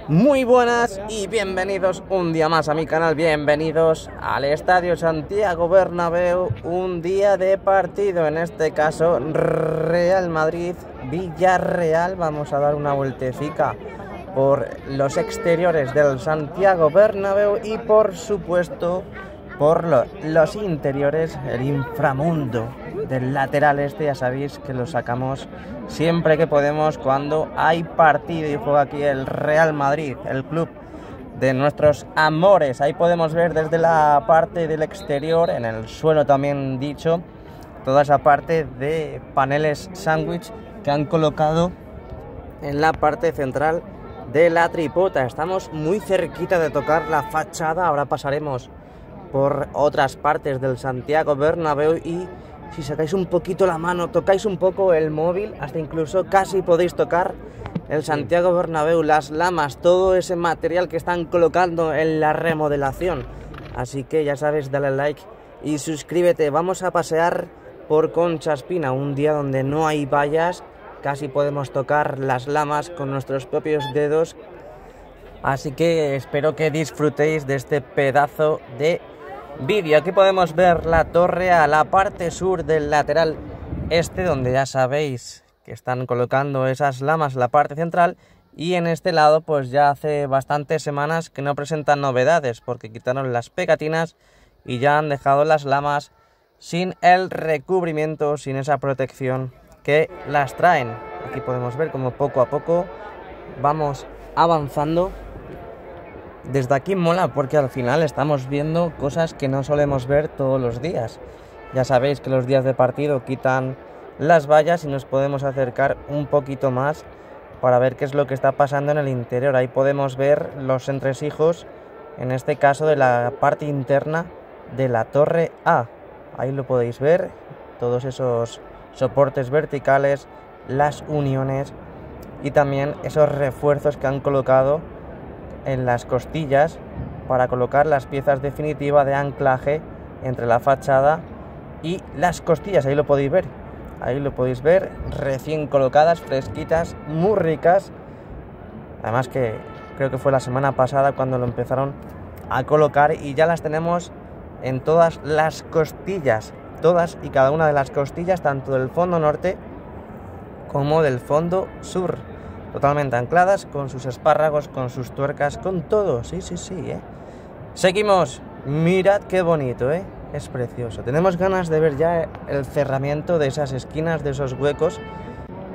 Muy buenas y bienvenidos un día más a mi canal, bienvenidos al Estadio Santiago Bernabéu, un día de partido, en este caso Real Madrid-Villarreal. Vamos a dar una vueltecica por los exteriores del Santiago Bernabéu y por supuesto por los interiores, el inframundo del lateral este. Ya sabéis que lo sacamos siempre que podemos cuando hay partido y juega aquí el Real Madrid, el club de nuestros amores. Ahí podemos ver desde la parte del exterior, en el suelo también dicho, toda esa parte de paneles sándwich que han colocado en la parte central de la tripota. Estamos muy cerquita de tocar la fachada, ahora pasaremos por otras partes del Santiago Bernabéu y si sacáis un poquito la mano, tocáis un poco el móvil, hasta incluso casi podéis tocar el Santiago Bernabéu, las lamas, todo ese material que están colocando en la remodelación. Así que ya sabes, dale like y suscríbete. Vamos a pasear por Concha Espina, un día donde no hay vallas, casi podemos tocar las lamas con nuestros propios dedos. Así que espero que disfrutéis de este pedazo de vídeo. Aquí podemos ver la torre a la parte sur del lateral este, donde ya sabéis que están colocando esas lamas en la parte central, y en este lado pues ya hace bastantes semanas que no presentan novedades porque quitaron las pegatinas y ya han dejado las lamas sin el recubrimiento, sin esa protección que las traen. Aquí podemos ver como poco a poco vamos avanzando. Desde aquí mola porque al final estamos viendo cosas que no solemos ver todos los días. Ya sabéis que los días de partido quitan las vallas y nos podemos acercar un poquito más para ver qué es lo que está pasando en el interior. Ahí podemos ver los entresijos, en este caso de la parte interna de la torre A. Ahí lo podéis ver, todos esos soportes verticales, las uniones y también esos refuerzos que han colocado en las costillas para colocar las piezas definitivas de anclaje entre la fachada y las costillas. Ahí lo podéis ver, recién colocadas, fresquitas, muy ricas. Además que creo que fue la semana pasada cuando lo empezaron a colocar y ya las tenemos en todas las costillas, todas y cada una de las costillas, tanto del fondo norte como del fondo sur. Totalmente ancladas, con sus espárragos, con sus tuercas, con todo. Sí, Seguimos. Mirad qué bonito, es precioso. Tenemos ganas de ver ya el cerramiento de esas esquinas, de esos huecos.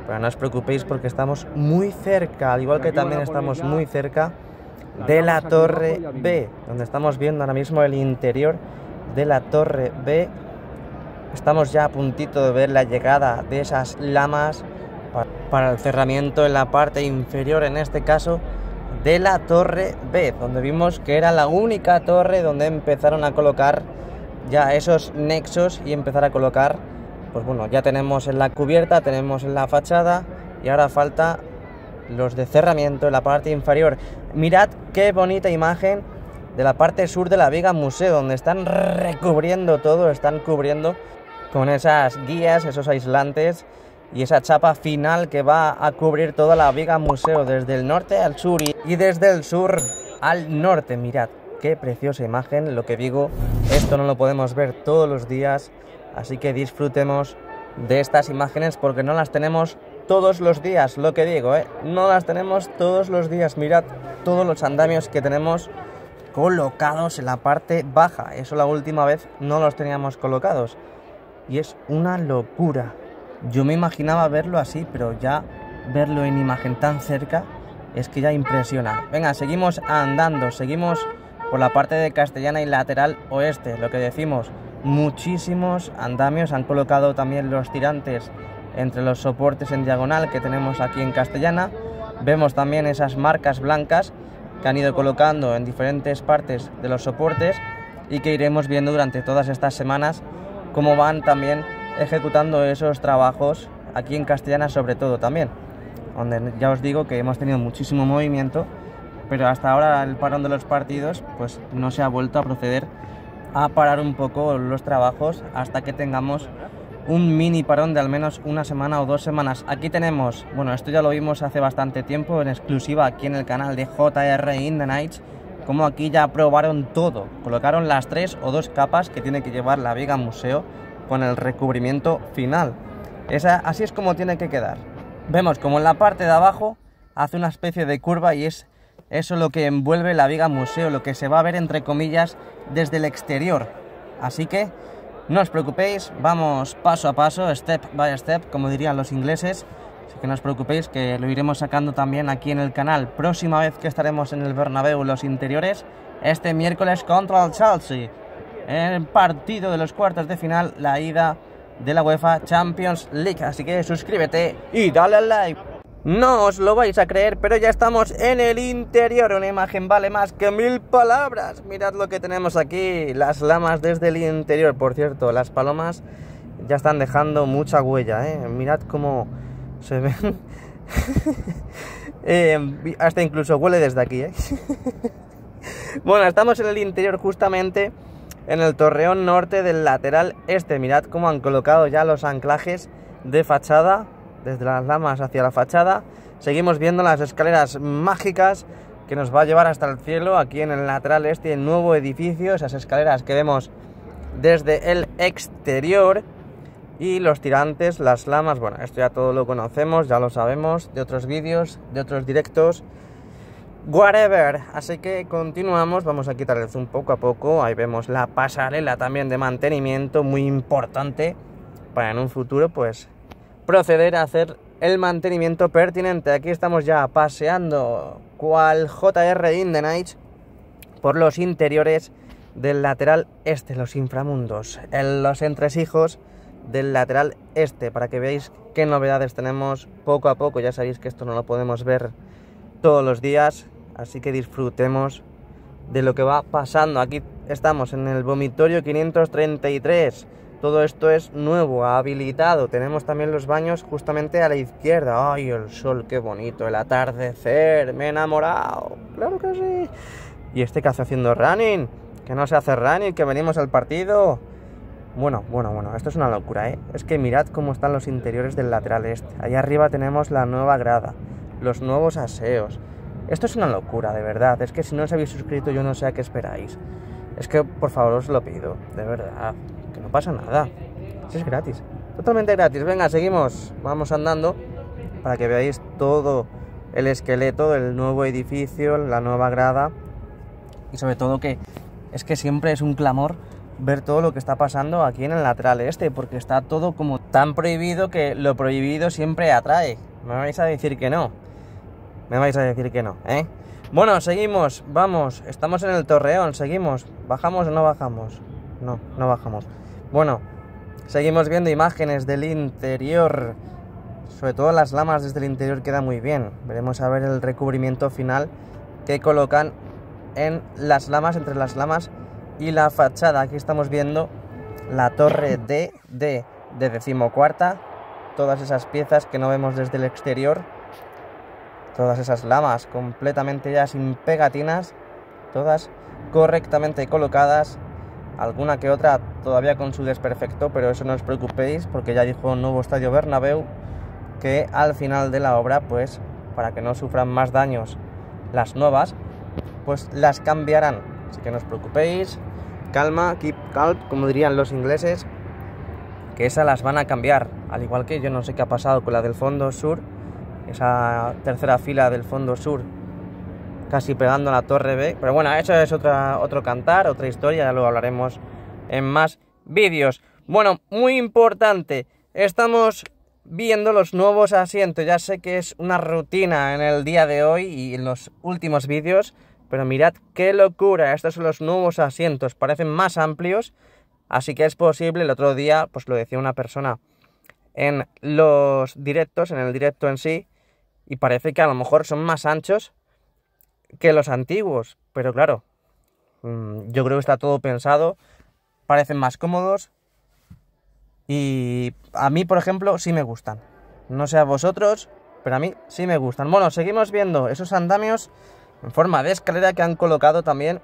Pero no os preocupéis porque estamos muy cerca, al igual que también estamos muy cerca de la torre B, donde estamos viendo ahora mismo el interior de la torre B. Estamos ya a puntito de ver la llegada de esas lamas para el cerramiento en la parte inferior, en este caso de la torre B, donde vimos que era la única torre donde empezaron a colocar ya esos nexos y empezar a colocar, pues bueno, ya tenemos en la cubierta, tenemos en la fachada y ahora falta los de cerramiento en la parte inferior. Mirad qué bonita imagen de la parte sur de la viga museo, donde están recubriendo todo, están cubriendo con esas guías, esos aislantes y esa chapa final que va a cubrir toda la viga museo desde el norte al sur y desde el sur al norte. Mirad qué preciosa imagen. Lo que digo, esto no lo podemos ver todos los días, así que disfrutemos de estas imágenes porque no las tenemos todos los días. Lo que digo, no las tenemos todos los días. Mirad todos los andamios que tenemos colocados en la parte baja. Eso la última vez no los teníamos colocados y es una locura. Yo me imaginaba verlo así, pero ya verlo en imagen tan cerca es que ya impresiona. Venga, seguimos andando, seguimos por la parte de Castellana y lateral oeste. Lo que decimos, muchísimos andamios. Han colocado también los tirantes entre los soportes en diagonal que tenemos aquí en Castellana. Vemos también esas marcas blancas que han ido colocando en diferentes partes de los soportes y que iremos viendo durante todas estas semanas cómo van también ejecutando esos trabajos aquí en Castellana, sobre todo también, donde ya os digo que hemos tenido muchísimo movimiento, pero hasta ahora el parón de los partidos pues no se ha vuelto a proceder a parar un poco los trabajos hasta que tengamos un mini parón de al menos una semana o 2 semanas. Aquí tenemos, bueno, esto ya lo vimos hace bastante tiempo en exclusiva aquí en el canal de JR in the Nights, como aquí ya probaron todo, colocaron las 3 o 2 capas que tiene que llevar la Viga Museo con el recubrimiento final. Así es como tiene que quedar. Vemos como en la parte de abajo hace una especie de curva y es eso lo que envuelve la Viga Museo, lo que se va a ver entre comillas desde el exterior. Así que no os preocupéis, vamos paso a paso, step by step, como dirían los ingleses. Así que no os preocupéis, que lo iremos sacando también aquí en el canal. Próxima vez que estaremos en el Bernabéu, los interiores, este miércoles contra el Chelsea. En el partido de los cuartos de final, la ida de la UEFA Champions League. Así que suscríbete y dale al like. No os lo vais a creer, pero ya estamos en el interior. Una imagen vale más que 1000 palabras. Mirad lo que tenemos aquí, las lamas desde el interior. Por cierto, las palomas ya están dejando mucha huella, Mirad cómo se ven. Hasta incluso huele desde aquí, Bueno, estamos en el interior justamente en el torreón norte del lateral este. Mirad cómo han colocado ya los anclajes de fachada desde las lamas hacia la fachada. Seguimos viendo las escaleras mágicas que nos va a llevar hasta el cielo aquí en el lateral este, el nuevo edificio, esas escaleras que vemos desde el exterior. Y los tirantes, las lamas, bueno, esto ya todo lo conocemos, ya lo sabemos de otros vídeos, de otros directos, whatever. Así que continuamos, vamos a quitar el zoom poco a poco. Ahí vemos la pasarela también de mantenimiento, muy importante para en un futuro pues proceder a hacer el mantenimiento pertinente. Aquí estamos ya paseando cual JR in the Nights por los interiores del lateral este, los inframundos, los entresijos del lateral este, para que veáis qué novedades tenemos poco a poco. Ya sabéis que esto no lo podemos ver todos los días, así que disfrutemos de lo que va pasando. Aquí estamos en el vomitorio 533. Todo esto es nuevo, habilitado. Tenemos también los baños justamente a la izquierda. ¡Ay, el sol, qué bonito! El atardecer, me he enamorado. ¡Claro que sí! ¿Y este que hace haciendo running? Que no se hace running, que venimos al partido. Bueno, esto es una locura, Es que mirad cómo están los interiores del lateral este. Allá arriba tenemos la nueva grada, los nuevos aseos. Esto es una locura, de verdad. Es que si no os habéis suscrito, yo no sé a qué esperáis. Es que, por favor, os lo pido, de verdad. Que no pasa nada. Si es gratis, totalmente gratis. Venga, seguimos, vamos andando para que veáis todo el esqueleto del nuevo edificio, la nueva grada. Y sobre todo que es que siempre es un clamor ver todo lo que está pasando aquí en el lateral este, porque está todo como tan prohibido que lo prohibido siempre atrae. Me vais a decir que no. Me vais a decir que no, Bueno, seguimos, vamos, estamos en el torreón, seguimos. ¿Bajamos o no bajamos? No, no bajamos. Bueno, seguimos viendo imágenes del interior. Sobre todo las lamas desde el interior queda muy bien. Veremos a ver el recubrimiento final que colocan en las lamas, entre las lamas y la fachada. Aquí estamos viendo la torre D de 14ª. Todas esas piezas que no vemos desde el exterior. Todas esas lamas completamente ya sin pegatinas. Todas correctamente colocadas. Alguna que otra todavía con su desperfecto, pero eso no os preocupéis, porque ya dijo el nuevo estadio Bernabéu que al final de la obra, pues para que no sufran más daños las nuevas, pues las cambiarán. Así que no os preocupéis, calma, keep calm, como dirían los ingleses, que esas las van a cambiar. Al igual que yo no sé qué ha pasado con la del fondo sur, esa tercera fila del fondo sur, casi pegando a la torre B. Pero bueno, eso es otro cantar, otra historia, ya lo hablaremos en más vídeos. Bueno, muy importante, estamos viendo los nuevos asientos. Ya sé que es una rutina en el día de hoy y en los últimos vídeos, pero mirad qué locura. Estos son los nuevos asientos, parecen más amplios, así que es posible. El otro día, pues lo decía una persona en los directos, en el directo en sí, y parece que a lo mejor son más anchos que los antiguos, pero claro, yo creo que está todo pensado, parecen más cómodos y a mí, por ejemplo, sí me gustan. No sé a vosotros, pero a mí sí me gustan. Bueno, seguimos viendo esos andamios en forma de escalera que han colocado también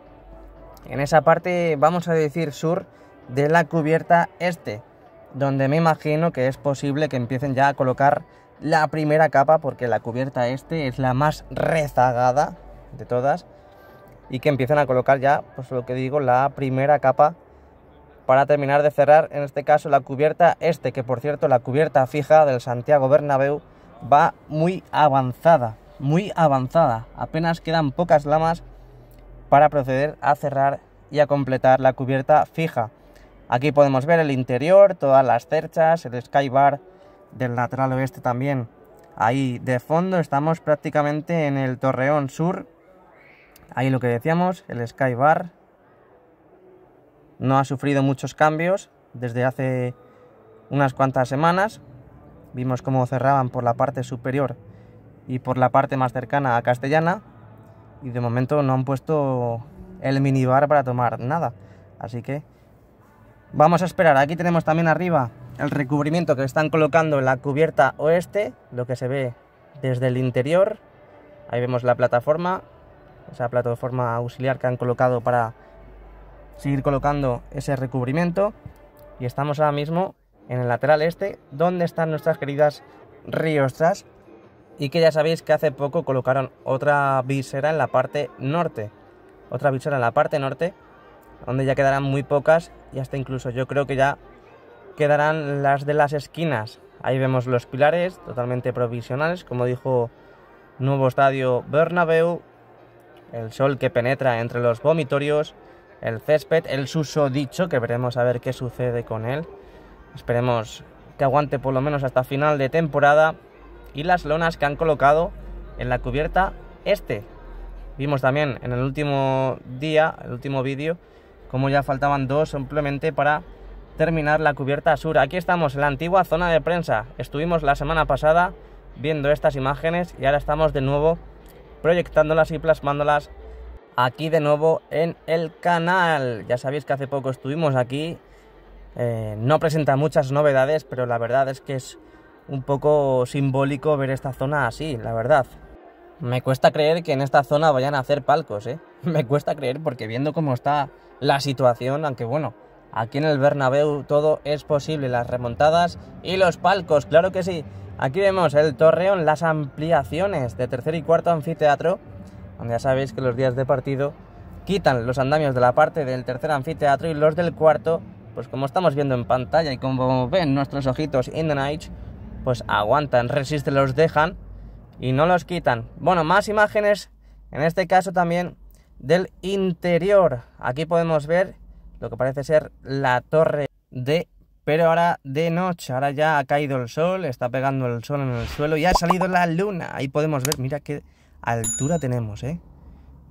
en esa parte, vamos a decir, sur de la cubierta este. donde me imagino que es posible que empiecen ya a colocar la primera capa, porque la cubierta este es la más rezagada de todas, y que empiecen a colocar ya, pues lo que digo, la primera capa para terminar de cerrar, en este caso, la cubierta este, que por cierto, la cubierta fija del Santiago Bernabéu va muy avanzada, apenas quedan pocas lamas para proceder a cerrar y a completar la cubierta fija. Aquí podemos ver el interior, todas las cerchas, el skybar del lateral oeste también. Ahí de fondo estamos prácticamente en el torreón sur. Ahí lo que decíamos, el skybar no ha sufrido muchos cambios desde hace unas cuantas semanas. Vimos cómo cerraban por la parte superior y por la parte más cercana a Castellana, y de momento no han puesto el minibar para tomar nada, así que vamos a esperar. Aquí tenemos también arriba el recubrimiento que están colocando en la cubierta oeste, lo que se ve desde el interior. Ahí vemos la plataforma, esa plataforma auxiliar que han colocado para seguir colocando ese recubrimiento, y estamos ahora mismo en el lateral este, donde están nuestras queridas riostras, y que ya sabéis que hace poco colocaron otra visera en la parte norte, donde ya quedarán muy pocas, y hasta incluso yo creo que ya quedarán las de las esquinas. Ahí vemos los pilares totalmente provisionales, como dijo Nuevo Estadio Bernabéu, el sol que penetra entre los vomitorios, el césped, el susodicho, que veremos a ver qué sucede con él. Esperemos que aguante por lo menos hasta final de temporada. Y las lonas que han colocado en la cubierta este. Vimos también en el último día, el último vídeo, como ya faltaban dos simplemente para terminar la cubierta sur. Aquí estamos en la antigua zona de prensa. Estuvimos la semana pasada viendo estas imágenes y ahora estamos de nuevo proyectándolas y plasmándolas aquí de nuevo en el canal. Ya sabéis que hace poco estuvimos aquí. No presenta muchas novedades, pero la verdad es que es un poco simbólico ver esta zona así, la verdad. Me cuesta creer que en esta zona vayan a hacer palcos, Me cuesta creer, porque viendo cómo está la situación, aunque bueno, aquí en el Bernabéu todo es posible, las remontadas y los palcos, claro que sí. Aquí vemos el torreón, las ampliaciones de tercer y cuarto anfiteatro, donde ya sabéis que los días de partido quitan los andamios de la parte del tercer anfiteatro, y los del cuarto, pues como estamos viendo en pantalla y como ven nuestros ojitos in the night, pues aguantan, resisten, los dejan y no los quitan. Bueno, más imágenes, en este caso también del interior. Aquí podemos ver lo que parece ser la torre D, pero ahora de noche. Ahora ya ha caído el sol, está pegando el sol en el suelo y ha salido la luna. Ahí podemos ver, mira qué altura tenemos,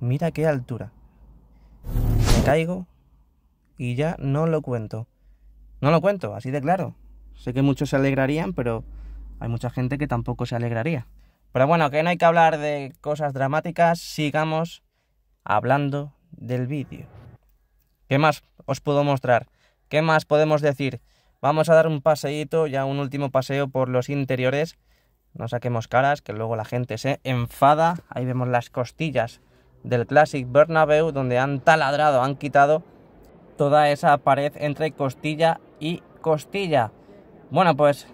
Mira qué altura. Me caigo y ya no lo cuento. No lo cuento, así de claro. Sé que muchos se alegrarían, pero hay mucha gente que tampoco se alegraría. Pero bueno, que no hay que hablar de cosas dramáticas, sigamos hablando del vídeo. ¿Qué más os puedo mostrar? ¿Qué más podemos decir? Vamos a dar un paseíto, ya un último paseo por los interiores. No saquemos caras, que luego la gente se enfada. Ahí vemos las costillas del Classic Bernabéu, donde han taladrado, han quitado toda esa pared entre costilla y costilla. Bueno, pues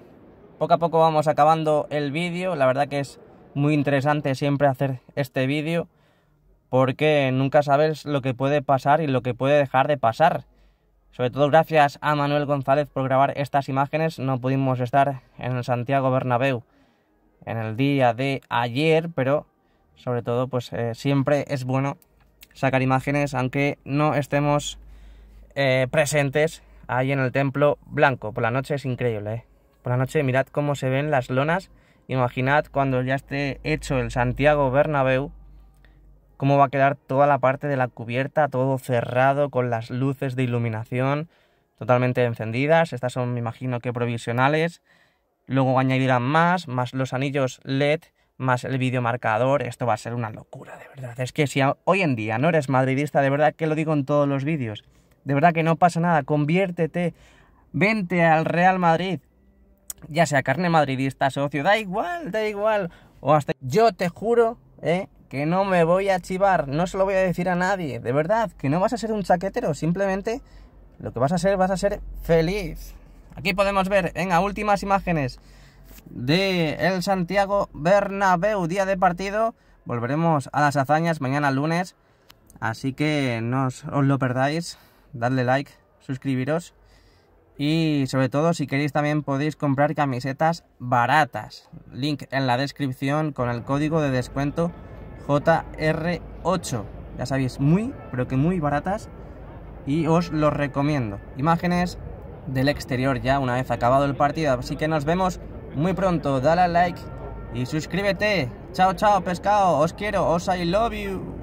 poco a poco vamos acabando el vídeo. La verdad que es muy interesante siempre hacer este vídeo, porque nunca sabes lo que puede pasar y lo que puede dejar de pasar. Sobre todo gracias a Manuel González por grabar estas imágenes. No pudimos estar en el Santiago Bernabéu en el día de ayer, pero sobre todo pues siempre es bueno sacar imágenes aunque no estemos presentes ahí en el Templo Blanco. Por la noche es increíble, Por la noche mirad cómo se ven las lonas. Imaginad cuando ya esté hecho el Santiago Bernabéu, cómo va a quedar toda la parte de la cubierta, todo cerrado, con las luces de iluminación totalmente encendidas. Estas son, me imagino que provisionales. Luego añadirán más los anillos LED, más el videomarcador. Esto va a ser una locura, de verdad. Es que si hoy en día no eres madridista, de verdad que lo digo en todos los vídeos, de verdad que no pasa nada, conviértete, vente al Real Madrid, ya sea carne madridista, socio, da igual, o hasta yo te juro, que no me voy a chivar, no se lo voy a decir a nadie, de verdad, que no vas a ser un chaquetero, simplemente lo que vas a ser feliz. Aquí podemos ver, venga, últimas imágenes de el Santiago Bernabéu, día de partido. Volveremos a las hazañas mañana lunes, así que no os lo perdáis. Dadle like, suscribiros y sobre todo si queréis también podéis comprar camisetas baratas. Link en la descripción con el código de descuento JR8. Ya sabéis, muy, pero que muy baratas y os lo recomiendo. Imágenes del exterior ya una vez acabado el partido, así que nos vemos muy pronto. Dale al like y suscríbete. Chao, chao, pescado. Os quiero, os I love you.